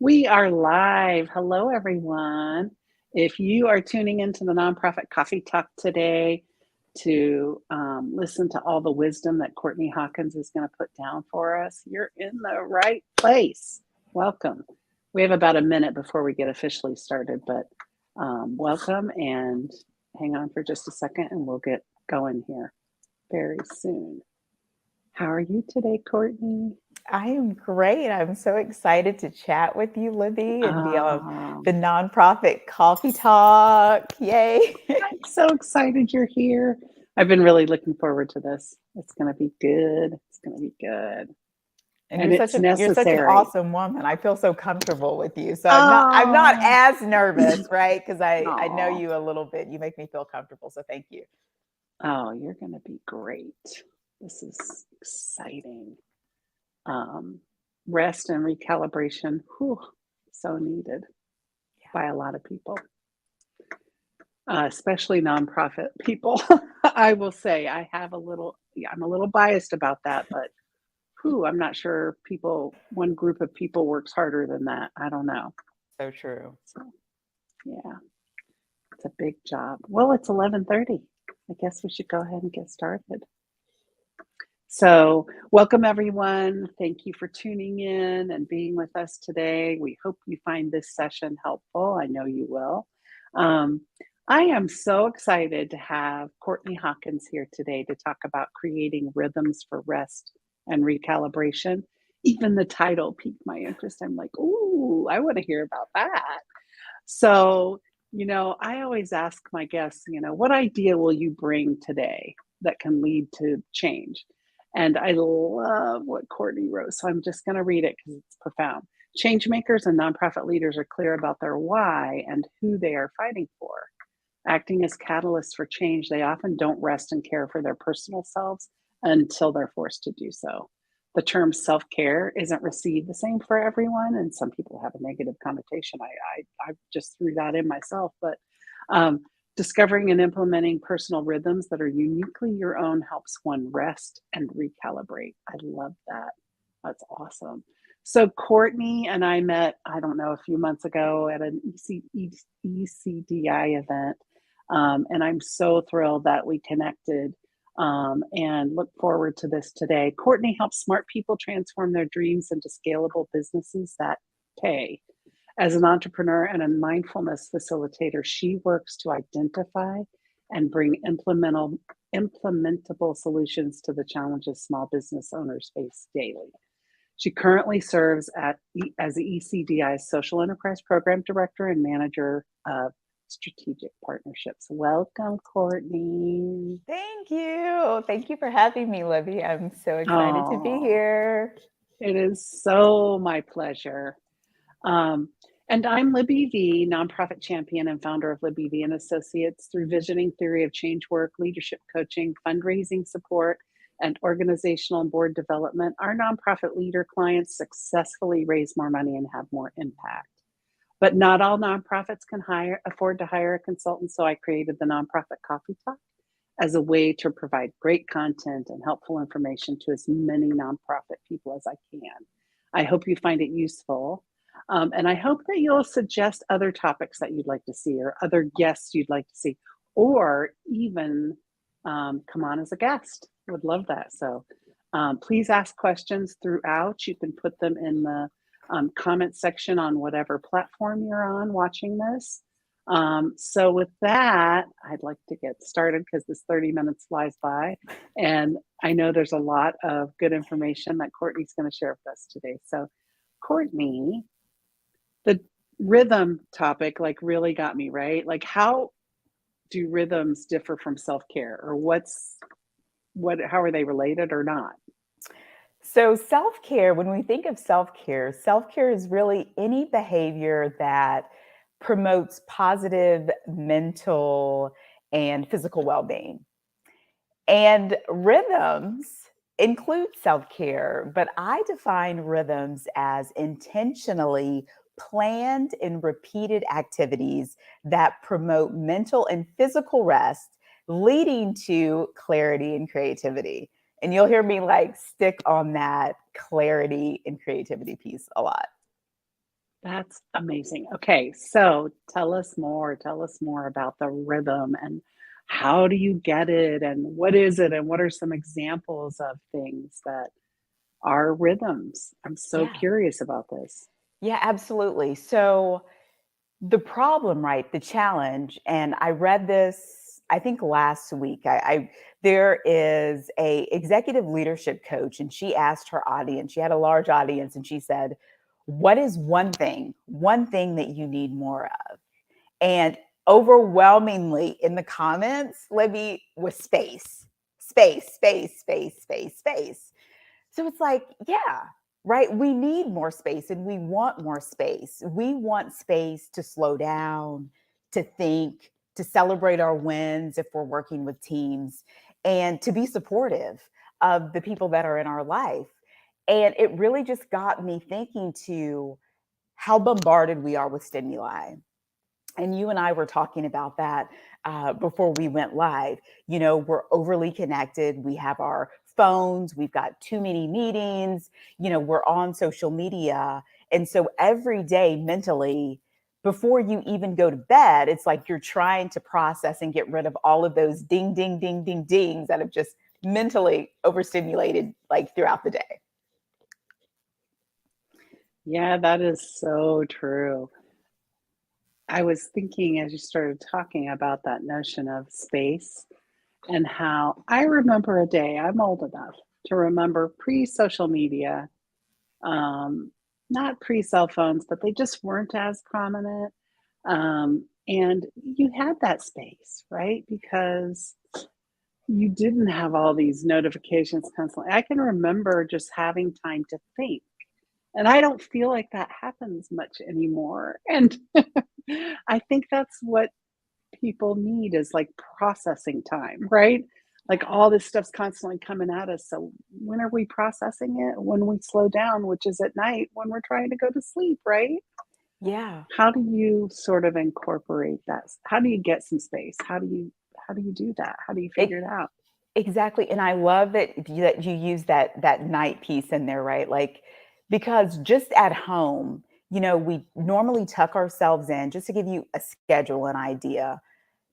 We are live. Hello, everyone. If you are tuning into the Nonprofit Coffee Talk today to listen to all the wisdom that Courtney Hawkins is going to put down for us, you're in the right place. Welcome. We have about a minute before we get officially started, but welcome and hang on for just a second and we'll get going here very soon. How are you today, Courtney? I am great. I'm so excited to chat with you, Libby, and be on Um, the nonprofit coffee talk. Yay. I'm so excited you're here. I've been really looking forward to this. It's going to be good. It's going to be good. And And it's you're such an necessary. awesome woman. I feel so comfortable with you. So I'm not Oh, as nervous, right? Because I know oh, you a little bit. You make me feel comfortable. So thank you. oh, you're going to be great. This is exciting. Um, Rest and recalibration, whew, so needed by a lot of people, especially nonprofit people. I will say I'm a little biased about that, but I'm not sure one group of people works harder than that. I don't know. So true. So, yeah, it's a big job. Well, it's 11:30. I guess we should go ahead and get started. So, welcome everyone. Thank you for tuning in and being with us today. We hope you find this session helpful. I know you will. Um, I am so excited to have Courtney Hawkins here today to talk about creating rhythms for rest and recalibration. Even the title piqued my interest. I'm like, ooh, I want to hear about that. So, I always ask my guests, what idea will you bring today that can lead to change? And I love what Courtney wrote. So I'm just going to read it because it's profound. Change makers and nonprofit leaders are clear about their why and who they are fighting for. Acting as catalysts for change, they often don't rest and care for their personal selves until they're forced to do so. The term self-care isn't received the same for everyone, and some people have a negative connotation. I just threw that in myself, but um, discovering and implementing personal rhythms that are uniquely your own helps one rest and recalibrate. I love that. That's awesome. So Courtney and I met, I don't know, a few months ago at an ECDI event. And I'm so thrilled that we connected and look forward to this today. Courtney helps smart people transform their dreams into scalable businesses that pay. As an entrepreneur and a mindfulness facilitator, she works to identify and bring implementable solutions to the challenges small business owners face daily. She currently serves as the ECDI's Social Enterprise Program Director and Manager of Strategic Partnerships. Welcome, Courtney. Thank you. Thank you for having me, Libby. I'm so excited to be Oh, here. it is so my pleasure. Um, and I'm Libby V, nonprofit champion and founder of Libby V and Associates. Through visioning theory of change work, leadership coaching, fundraising support, and organizational and board development, our nonprofit leader clients successfully raise more money and have more impact. But not all nonprofits can afford to hire a consultant, so I created the Nonprofit Coffee Talk as a way to provide great content and helpful information to as many nonprofit people as I can. I hope you find it useful. And I hope that you'll suggest other topics that you'd like to see or other guests you'd like to see, or even come on as a guest. Would love that. So please ask questions throughout. You can put them in the comment section on whatever platform you're on watching this. So with that, I'd like to get started because this 30 minutes flies by. And I know there's a lot of good information that Courtney's going to share with us today. So Courtney, the rhythm topic like really got me, right? Like how do rhythms differ from self-care, or how are they related or not? So, self care, when we think of self care is really any behavior that promotes positive mental and physical well being. And rhythms include self care, but I define rhythms as intentionally planned and repeated activities that promote mental and physical rest, leading to clarity and creativity. And you'll hear me like stick on that clarity and creativity piece a lot. That's amazing. Okay, so tell us more. Tell us more about the rhythm and how do you get it and what is it and what are some examples of things that are rhythms? I'm so Yeah. curious about this. Yeah, absolutely. So the problem, right? The challenge, and I read this, I think last week. There is a executive leadership coach, and she asked her audience. She had a large audience, and she said, "What is one thing that you need more of?" And overwhelmingly in the comments, Libby, was space, space, space, space, space, space. So it's like, yeah, right. We need more space and we want more space. We want space to slow down, to think, to celebrate our wins if we're working with teams, and to be supportive of the people that are in our life. And it really just got me thinking to how bombarded we are with stimuli. And you and I were talking about that before we went live. You know, we're overly connected. We have our phones, we've got too many meetings, you know, we're on social media. And so every day mentally, before you even go to bed, it's like you're trying to process and get rid of all of those ding, ding, ding, ding, dings that have just mentally overstimulated like throughout the day. Yeah, that is so true. I was thinking as you started talking about that notion of space and how I remember a day, I'm old enough to remember pre social media, um, not pre cell phones, but they just weren't as prominent. And you had that space, right? Because you didn't have all these notifications constantly. I can remember just having time to think. And I don't feel like that happens much anymore. And I think that's what people need is like processing time, right? Like all this stuff's constantly coming at us. So when are we processing it? When we slow down, which is at night when we're trying to go to sleep, right? Yeah. How do you sort of incorporate that? How do you get some space? How do you do that? How do you figure it out? Exactly, and I love that you use that night piece in there, right? Like, because just at home, you know, we normally tuck ourselves in, just to give you a schedule, an idea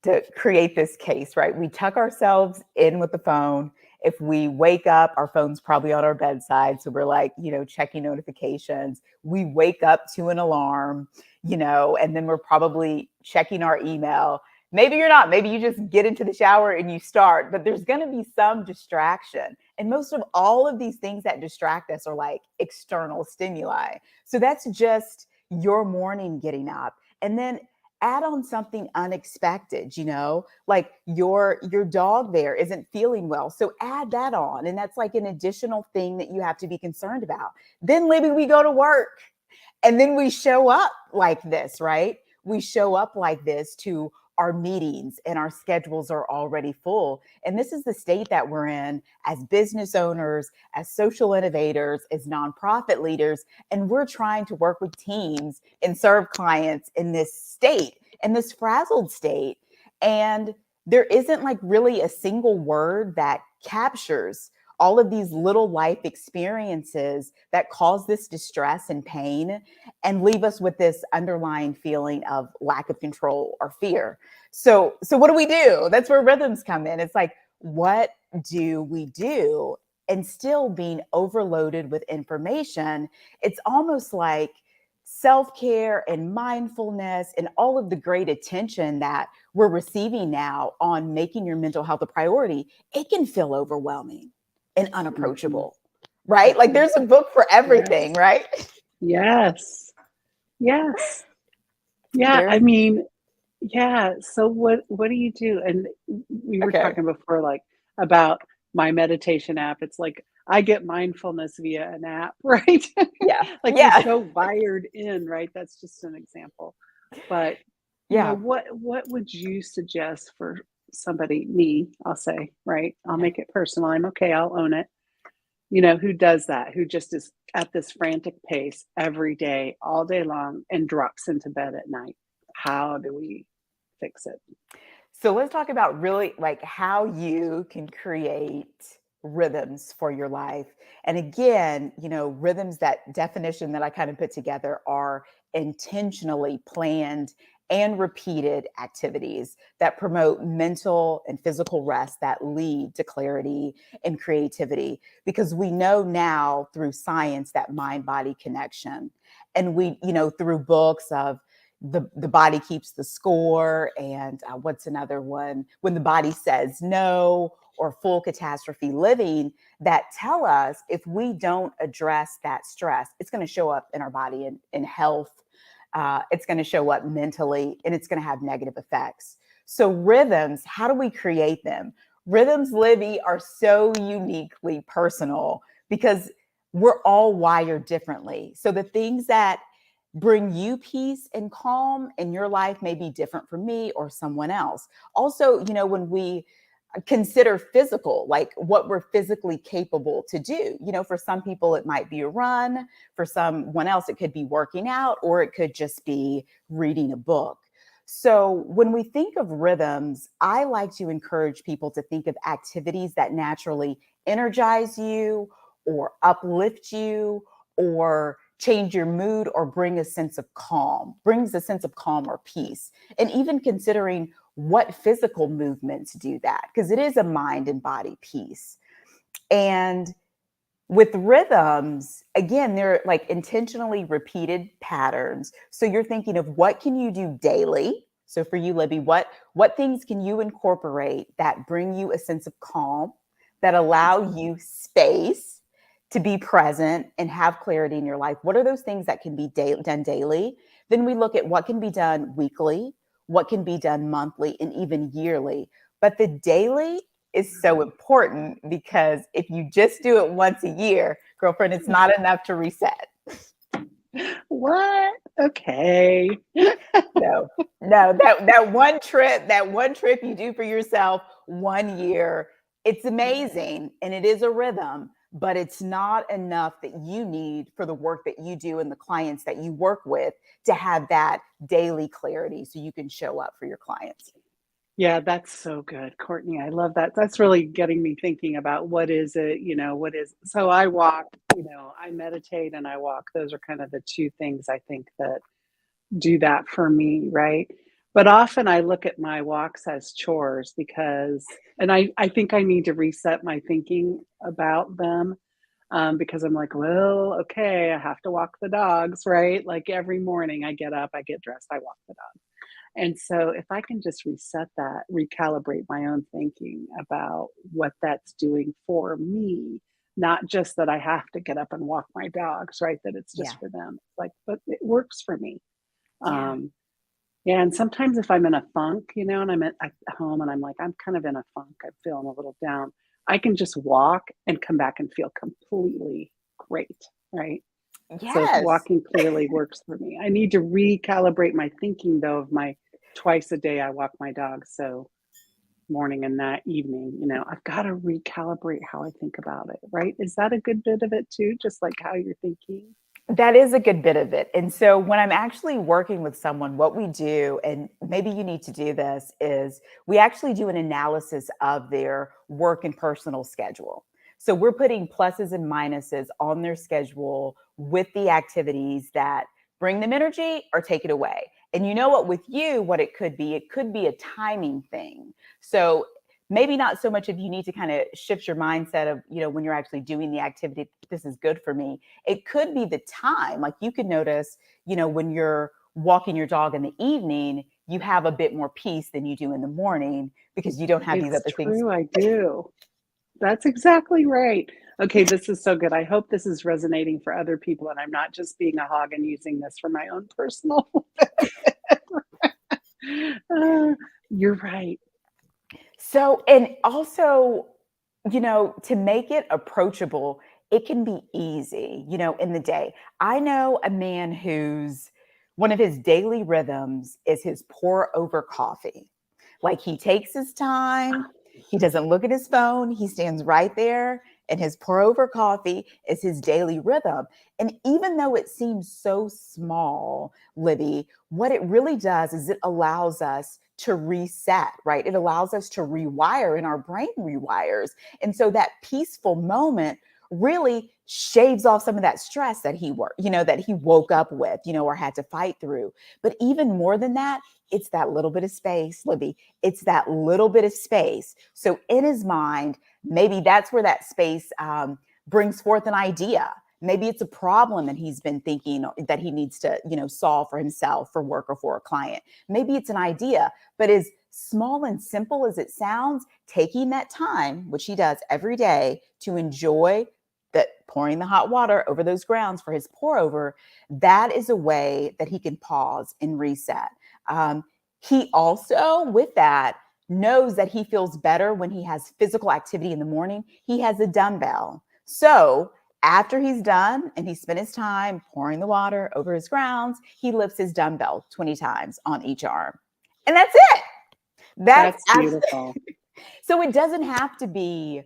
to create this case, right? We tuck ourselves in with the phone. If we wake up, our phone's probably on our bedside. So we're like, you know, checking notifications. We wake up to an alarm, you know, and then we're probably checking our email. Maybe you're not. Maybe you just get into the shower and you start, but there's going to be some distraction. And most of all of these things that distract us are like external stimuli. So that's just your morning getting up. And then add on something unexpected, you know, like your dog there isn't feeling well, so add that on, and that's like an additional thing that you have to be concerned about. Then maybe we go to work and then we show up like this, right? We show up like this to our meetings and our schedules are already full. And this is the state that we're in as business owners, as social innovators, as nonprofit leaders. And we're trying to work with teams and serve clients in this state, in this frazzled state. And there isn't like really a single word that captures all of these little life experiences that cause this distress and pain and leave us with this underlying feeling of lack of control or fear. So what do we do? That's where rhythms come in. It's like, what do we do? And still being overloaded with information, it's almost like self-care and mindfulness and all of the great attention that we're receiving now on making your mental health a priority, it can feel overwhelming and Mhm, unapproachable, right? Like mhm. there's a book for everything, Yes. right? Yes. Yes. Yeah. I There's mean, yeah. So what do you do? And we were okay. talking before, like about my meditation app. It's like I get mindfulness via an app, right? Yeah. Like we're Yeah. so wired in, right? That's just an example. But Yeah. what would you suggest for somebody, me, I'll say, right? I'll Yeah. make it personal. I'm okay, I'll own it. You know, who does that? Who just is at this frantic pace every day, all day long, and drops into bed at night? How do we fix it? So let's talk about really like how you can create rhythms for your life. And again, rhythms, that definition that I kind of put together, are intentionally planned and repeated activities that promote mental and physical rest that lead to clarity and creativity. Because we know now through science that mind body connection. And we, through books of the body keeps the score, and what's another one, when the body says no, or full catastrophe living, that tell us if we don't address that stress, it's going to show up in our body in health. It's going to show up mentally, and it's going to have negative effects. So rhythms, how do we create them? Rhythms, Libby, are so uniquely personal because we're all wired differently. So the things that bring you peace and calm in your life may be different from me or someone else. Also, when we consider physical, like what we're physically capable to do, for some people it might be a run, for someone else it could be working out, or it could just be reading a book. So when we think of rhythms, I like to encourage people to think of activities that naturally energize you or uplift you or change your mood or brings a sense of calm or peace. And even considering what physical movements do that, because it is a mind and body piece. And with rhythms, again, they're like intentionally repeated patterns. So you're thinking of what can you do daily? So for you, Libby, what things can you incorporate that bring you a sense of calm, that allow you space to be present and have clarity in your life? What are those things that can be done daily? Then we look at what can be done weekly, what can be done monthly, and even yearly. But the daily is so important, because if you just do it once a year, girlfriend, it's not enough to reset. What? Okay. No, that one trip you do for yourself 1 year, it's amazing and it is a rhythm, but it's not enough that you need for the work that you do and the clients that you work with to have that daily clarity so you can show up for your clients. Yeah, that's so good, Courtney. I love that. That's really getting me thinking about what is it, what is, so I walk, I meditate and I walk. Those are kind of the two things I think that do that for me, right? But often I look at my walks as chores and I think I need to reset my thinking about them, because I'm like, well, okay, I have to walk the dogs, right? Like every morning I get up, I get dressed, I walk the dog. And so if I can just reset that, recalibrate my own thinking about what that's doing for me, not just that I have to get up and walk my dogs, right? That it's Yeah. just for them. Like, but it works for me. Yeah. Yeah, and sometimes if I'm in a funk, and I'm at home and I'm like, I'm kind of in a funk, I'm feeling a little down, I can just walk and come back and feel completely great, right? So Yes. walking clearly works for me. I need to recalibrate my thinking though of my twice a day I walk my dog. So morning and that evening, I've got to recalibrate how I think about it, right? Is that a good bit of it too? Just like how you're thinking? That is a good bit of it. And so when I'm actually working with someone, what we do, and maybe you need to do this, is we actually do an analysis of their work and personal schedule. So we're putting pluses and minuses on their schedule with the activities that bring them energy or take it away. And you know what, with you, what it could be a timing thing. So maybe not so much if you need to kind of shift your mindset of, when you're actually doing the activity, this is good for me. It could be the time. Like you could notice, when you're walking your dog in the evening, you have a bit more peace than you do in the morning because you don't have these It's other things. true. I do. That's exactly right. Okay, this is so good. I hope this is resonating for other people and I'm not just being a hog and using this for my own personal. You're right. So, and also, to make it approachable, it can be easy, in the day. I know a man whose one of his daily rhythms is his pour over coffee. Like he takes his time, he doesn't look at his phone, he stands right there and his pour over coffee is his daily rhythm. And even though it seems so small, Libby, what it really does is it allows us to reset, right? It allows us to rewire, and our brain rewires. And so that peaceful moment really shaves off some of that stress that that he woke up with, or had to fight through. But even more than that, it's that little bit of space, Libby. It's that little bit of space. So in his mind, maybe that's where that space brings forth an idea. Maybe it's a problem that he's been thinking that he needs to, solve for himself, for work, or for a client. Maybe it's an idea, but as small and simple as it sounds, taking that time, which he does every day, to enjoy that pouring the hot water over those grounds for his pour over, that is a way that he can pause and reset. He also, with that, knows that he feels better when he has physical activity in the morning. He has a dumbbell. So after he's done and he spent his time pouring the water over his grounds, he lifts his dumbbell 20 times on each arm. And that's it. That's beautiful. So it doesn't have to be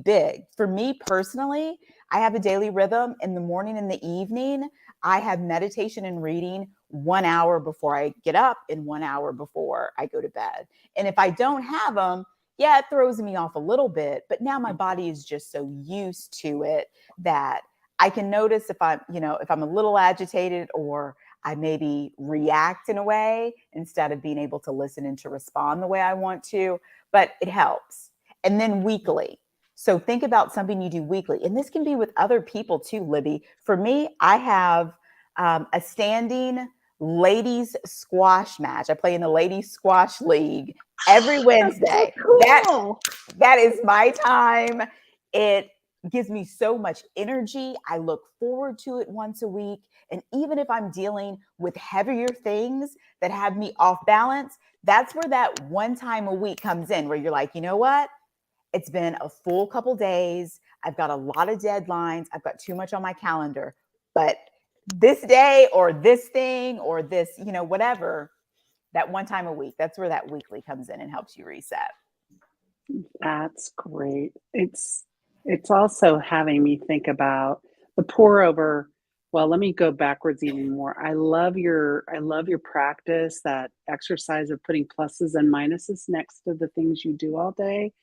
big. For me personally, I have a daily rhythm in the morning and the evening. I have meditation and reading 1 hour before I get up and 1 hour before I go to bed. And if I don't have them, yeah, it throws me off a little bit, but now my body is just so used to it that I can notice if I'm a little agitated, or I maybe react in a way instead of being able to listen and to respond the way I want to, but it helps. And then weekly. So think about something you do weekly. And this can be with other people too, Libby. For me, I have a standing ladies squash match. I play in the ladies squash league every Wednesday. That's so cool. That is my time. It gives me so much energy. I look forward to it once a week. And even if I'm dealing with heavier things that have me off balance, that's where that one time a week comes in, where you're like, you know what? It's been a full couple days. I've got a lot of deadlines. I've got too much on my calendar. But this day or this thing or this, whatever, that one time a week, that's where that weekly comes in and helps you reset. That's great. It's also having me think about the pour over. Well, let me go backwards even more. I love your practice, that exercise of putting pluses and minuses next to the things you do all day.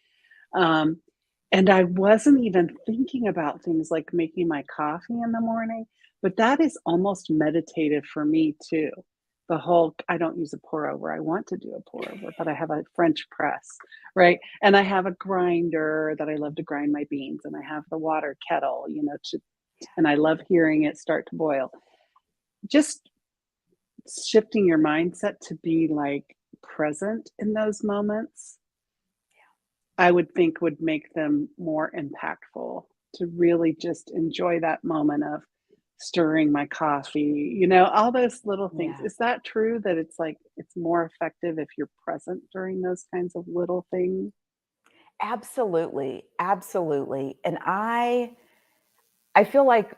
And I wasn't even thinking about things like making my coffee in the morning, but that is almost meditative for me too. I don't use a pour over. I want to do a pour over, but I have a French press, right? And I have a grinder that I love to grind my beans, and I have the water kettle, and I love hearing it start to boil. Just shifting your mindset to be like present in those moments, I would think would make them more impactful, to really just enjoy that moment of stirring my coffee, all those little things. Yeah. Is that true, that it's like it's more effective if you're present during those kinds of little things? Absolutely. Absolutely. And I feel like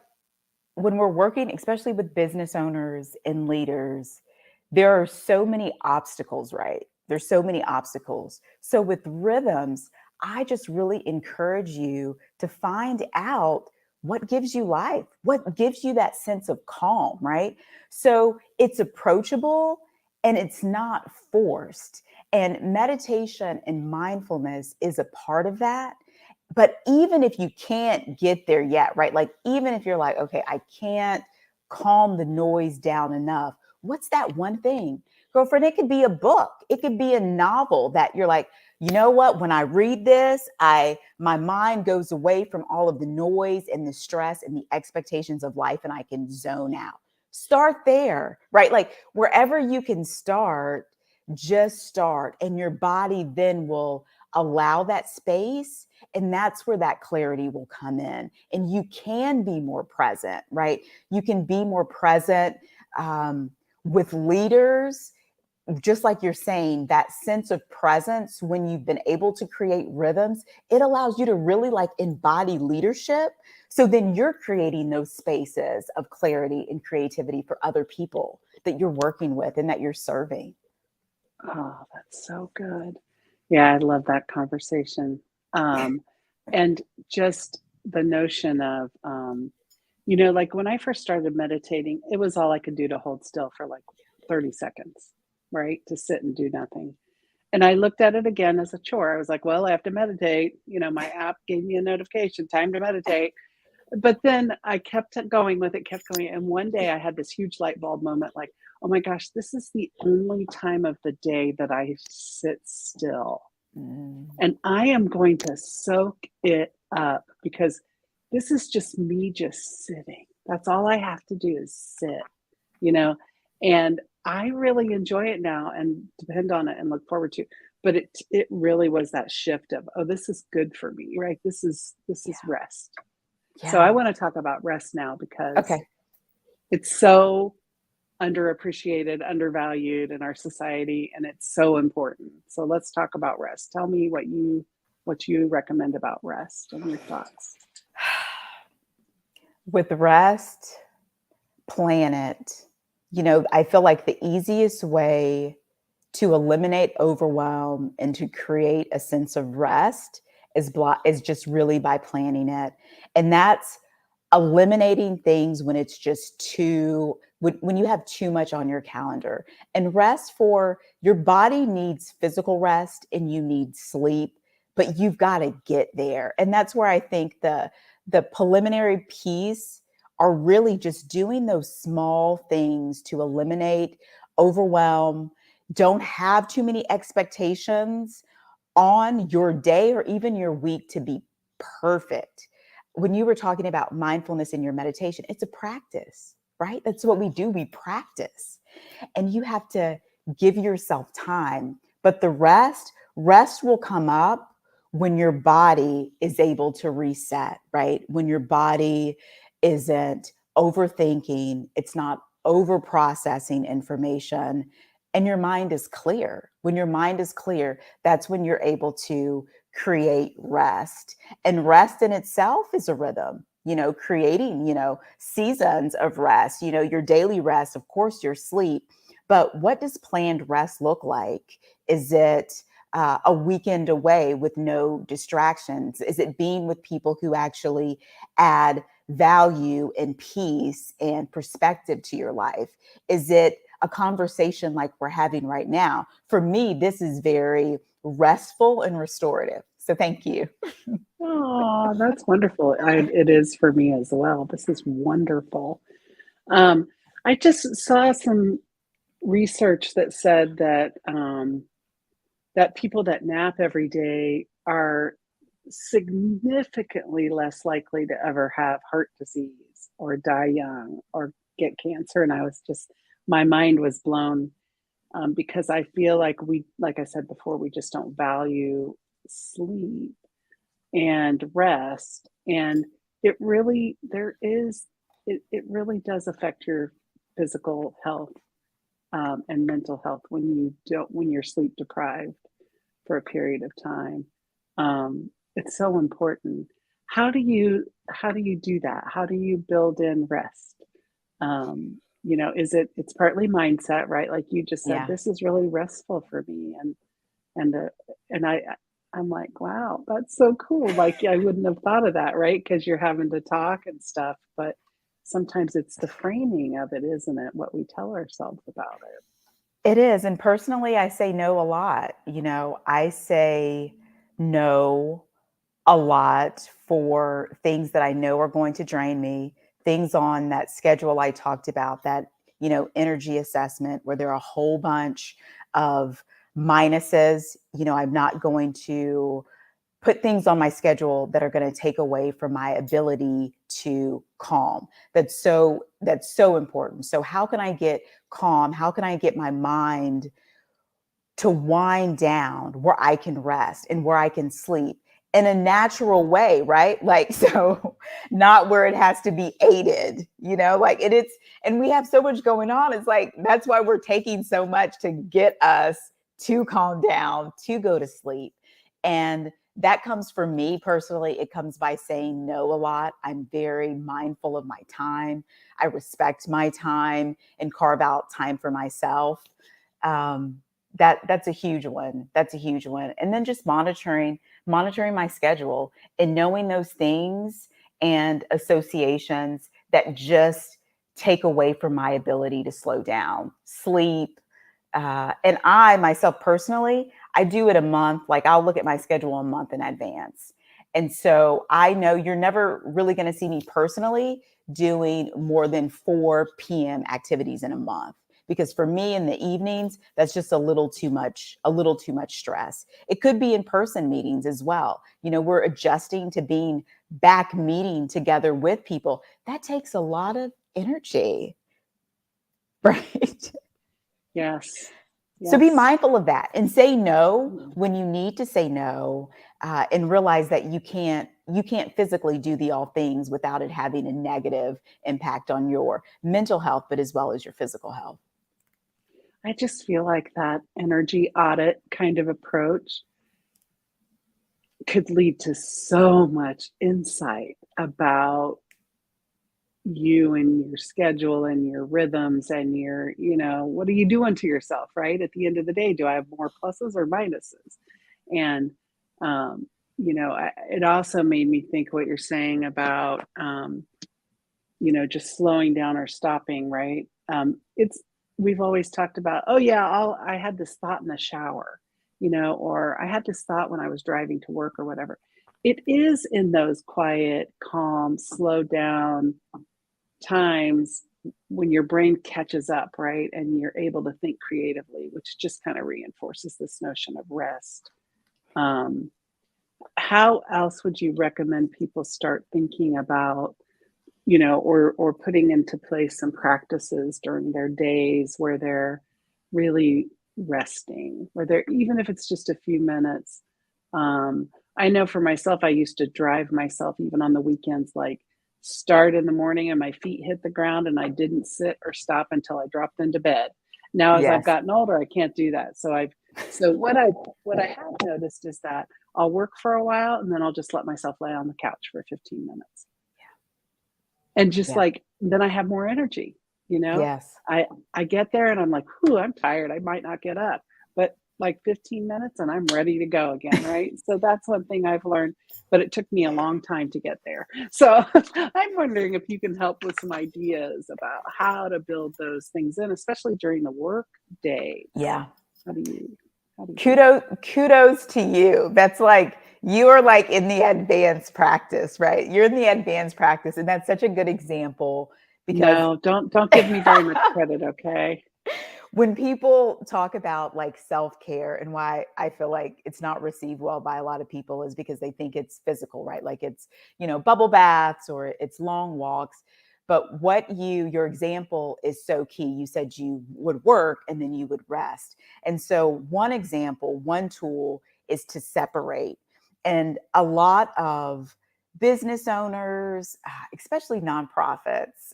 when we're working, especially with business owners and leaders, there are so many obstacles, right? There's so many obstacles. So with rhythms, I just really encourage you to find out what gives you life, what gives you that sense of calm, right? So it's approachable and it's not forced. And meditation and mindfulness is a part of that. But even if you can't get there yet, right? Like, even if you're like, okay, I can't calm the noise down enough, what's that one thing? Girlfriend, it could be a book. It could be a novel that you're like, you know what? When I read this, my mind goes away from all of the noise and the stress and the expectations of life, and I can zone out. Start there, right? Like, wherever you can start, just start. And your body then will allow that space. And that's where that clarity will come in. And you can be more present, right? You can be more present with leaders, just like you're saying, that sense of presence. When you've been able to create rhythms, it allows you to really like embody leadership. So then you're creating those spaces of clarity and creativity for other people that you're working with and that you're serving. Oh, that's so good. Yeah, I love that conversation. And just the notion of, like when I first started meditating, it was all I could do to hold still for like 30 seconds, right? To sit and do nothing. And I looked at it again as a chore. I was like, well, I have to meditate. My app gave me a notification, time to meditate. But then I kept going with it, kept going. And one day I had this huge light bulb moment like, oh my gosh, this is the only time of the day that I sit still. And I am going to soak it up because this is just me just sitting. That's all I have to do is sit, you know, and I really enjoy it now and depend on it and look forward to. But it really was that shift of, oh, this is good for me, right? This is rest. So I Yeah. want to talk about rest now because Okay. it's so underappreciated, undervalued in our society, and it's so important. So let's talk about rest. Tell me what you recommend about rest and your thoughts. With rest, plan it. I feel like the easiest way to eliminate overwhelm and to create a sense of rest is just really by planning it. And that's eliminating things when it's just when you have too much on your calendar. And rest, for your body needs physical rest and you need sleep, but you've got to get there. And that's where I think the preliminary piece are really just doing those small things to eliminate overwhelm. Don't have too many expectations on your day or even your week to be perfect. When you were talking about mindfulness in your meditation, it's a practice, right? That's what we do. We practice. And you have to give yourself time. But the rest will come up when your body is able to reset, right? When your body isn't overthinking, it's not over processing information, and your mind is clear. When your mind is clear, that's when you're able to create rest. And rest in itself is a rhythm, creating, seasons of rest, your daily rest, of course, your sleep. But what does planned rest look like? Is it a weekend away with no distractions? Is it being with people who actually add value and peace and perspective to your life? Is it a conversation like we're having right now? For me, this is very restful and restorative. So thank you. Oh, that's wonderful. It is for me as well. This is wonderful. Um, I just saw some research that said that people that nap every day are significantly less likely to ever have heart disease or die young or get cancer. And my mind was blown because I feel like like I said before, we just don't value sleep and rest. And it really does affect your physical health and mental health when you're sleep deprived for a period of time. It's so important. How do you do that? How do you build in rest? It's partly mindset, right? Like you just said, Yeah. this is really restful for me, and uh, and I'm like, wow, that's so cool. Like I wouldn't have thought of that, right? Because you're having to talk and stuff, but sometimes it's the framing of it, isn't it? What we tell ourselves about it. It is. And personally, I say no a lot. I say no a lot for things that I know are going to drain me, things on that schedule I talked about, that, energy assessment, where there are a whole bunch of minuses. I'm not going to put things on my schedule that are going to take away from my ability to calm. That's so important. So how can I get calm? How can I get my mind to wind down where I can rest and where I can sleep in a natural way, right? Like, so not where it has to be aided, like and we have so much going on. It's like, that's why we're taking so much to get us to calm down, to go to sleep. And that comes for me personally. It comes by saying no a lot. I'm very mindful of my time. I respect my time and carve out time for myself. That's a huge one. That's a huge one. And then just monitoring monitoring my schedule and knowing those things and associations that just take away from my ability to slow down, sleep. And I myself personally, I do it a month. Like I'll look at my schedule a month in advance. And so I know you're never really going to see me personally doing more than 4 p.m. activities in a month. Because for me in the evenings, that's just a little too much stress. It could be in-person meetings as well. We're adjusting to being back meeting together with people. That takes a lot of energy, right? Yes. So be Yes. mindful of that and say no when you need to say no, and realize that you can't physically do the all things without it having a negative impact on your mental health, but as well as your physical health. I just feel like that energy audit kind of approach could lead to so much insight about you and your schedule and your rhythms and your, what are you doing to yourself, right? At the end of the day, do I have more pluses or minuses? And, it also made me think what you're saying about, just slowing down or stopping, right? We've always talked about, oh yeah, I had this thought in the shower, or I had this thought when I was driving to work or whatever. It is in those quiet, calm, slow down times when your brain catches up, right? And you're able to think creatively, which just kind of reinforces this notion of rest. Um, how else would you recommend people start thinking about, or putting into place some practices during their days where they're really resting, where they're, even if it's just a few minutes? I know for myself, I used to drive myself even on the weekends, like start in the morning and my feet hit the ground and I didn't sit or stop until I dropped into bed. Now, as I've Yes. gotten older, I can't do that. So what I have noticed is that I'll work for a while and then I'll just let myself lay on the couch for 15 minutes. And just Yeah. like, then I have more energy, you know? Yes. I get there and I'm like, "Whew, I'm tired. I might not get up." But like 15 minutes and I'm ready to go again, right? So that's one thing I've learned, but it took me a long time to get there. So I'm wondering if you can help with some ideas about how to build those things in, especially during the work day. Yeah. How do you do that? Kudos to you. That's like you are like in the advanced practice, right? You're in the advanced practice, and that's such a good example because No, don't give me very much credit, okay? when people talk about like self-care and why I feel like it's not received well by a lot of people is because they think it's physical, right? Like it's, bubble baths or it's long walks. But your example is so key. You said you would work and then you would rest. And so one example, one tool is to separate. And a lot of business owners, especially nonprofits,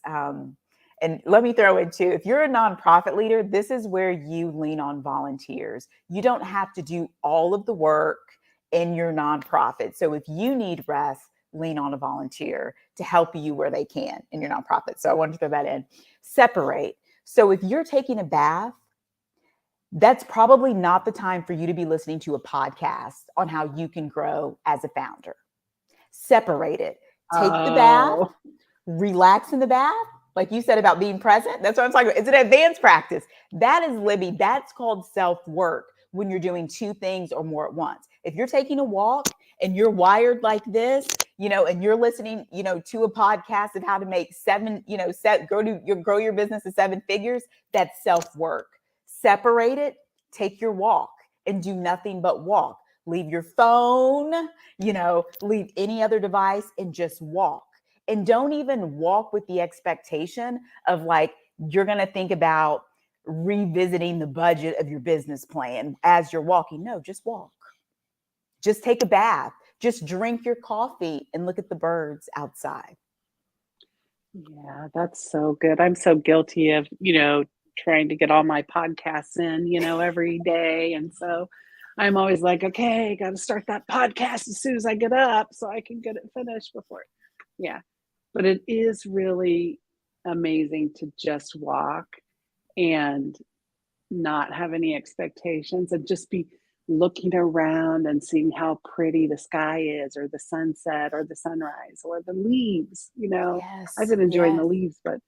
and let me throw in too, if you're a nonprofit leader, this is where you lean on volunteers. You don't have to do all of the work in your nonprofit. So if you need rest, lean on a volunteer to help you where they can in your nonprofit. So I wanted to throw that in. Separate. So if you're taking a bath, that's probably not the time for you to be listening to a podcast on how you can grow as a founder. Separate it. Take the bath, Oh, relax in the bath, like you said about being present. That's what I'm talking about. It's an advanced practice. That is, Libby, that's called self-work when you're doing two things or more at once. If you're taking a walk and you're wired like this, and you're listening, to a podcast of how to make grow your business to 7 figures, that's self-work. Separate it, take your walk and do nothing but walk. Leave your phone, leave any other device and just walk. And don't even walk with the expectation of like, you're going to think about revisiting the budget of your business plan as you're walking. No, just walk. Just take a bath. Just drink your coffee and look at the birds outside. yeah, that's so good. I'm so guilty of, trying to get all my podcasts in, every day. And so I'm always like, okay, got to start that podcast as soon as I get up so I can get it finished before. Yeah. But it is really amazing to just walk and not have any expectations and just be looking around and seeing how pretty the sky is, or the sunset, or the sunrise, or the leaves. I've Yes, been enjoying the yes. leaves, but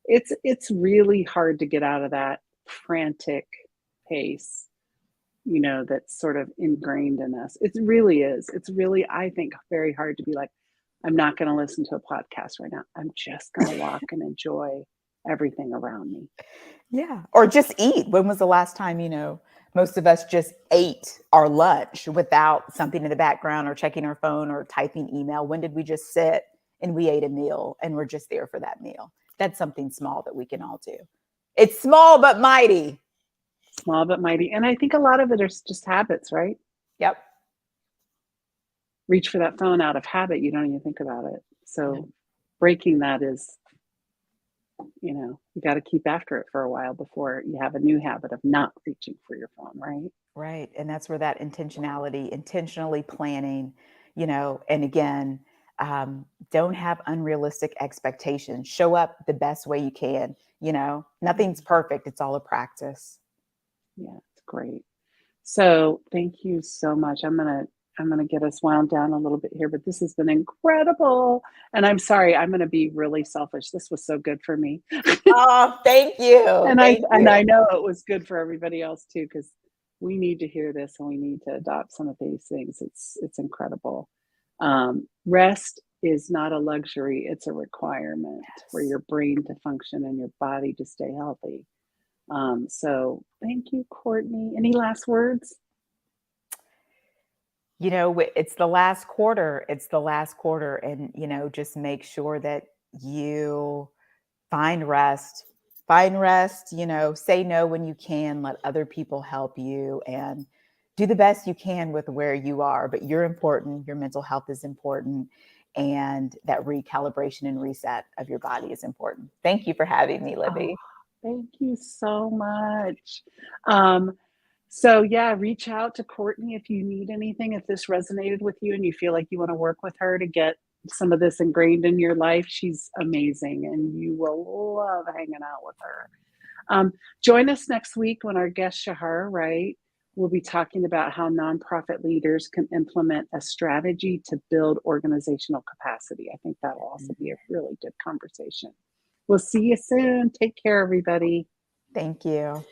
it's really hard to get out of that frantic pace, that's sort of ingrained in us. It really is. It's really, I think, very hard to be like, I'm not going to listen to a podcast right now. I'm just going to walk and enjoy everything around me. Yeah. Or just eat. When was the last time, most of us just ate our lunch without something in the background or checking our phone or typing email? When did we just sit and we ate a meal and we're just there for that meal? That's something small that we can all do. It's small but mighty. Small but mighty. And I think a lot of it is just habits, right? Yep. Reach for that phone out of habit. You don't even think about it. So Yep. breaking that is, you got to keep after it for a while before you have a new habit of not reaching for your phone, right? Right. And that's where that intentionality, intentionally planning, and again, don't have unrealistic expectations. Show up the best way you can. Nothing's perfect. It's all a practice. Yeah, it's great. So thank you so much. I'm gonna get us wound down a little bit here, but this has been incredible. And I'm sorry, I'm gonna be really selfish. This was so good for me. Oh, thank you. And I Thank and you. I know it was good for everybody else too, because we need to hear this and we need to adopt some of these things. It's incredible. Rest is not a luxury, it's a requirement for Yes. your brain to function and your body to stay healthy. So thank you, Courtney. Any last words? It's the last quarter. It's the last quarter. And, just make sure that you find rest. Find rest, say no when you can, let other people help you, and do the best you can with where you are. But you're important. Your mental health is important. And that recalibration and reset of your body is important. Thank you for having me, Oh, Libby. thank you so much. So yeah, reach out to Courtney if you need anything, if this resonated with you and you feel like you want to work with her to get some of this ingrained in your life. She's amazing and you will love hanging out with her. Join us next week when our guest Shahar, right? We'll be talking about how nonprofit leaders can implement a strategy to build organizational capacity. I think that'll also be a really good conversation. We'll see you soon. Take care, everybody. Thank you.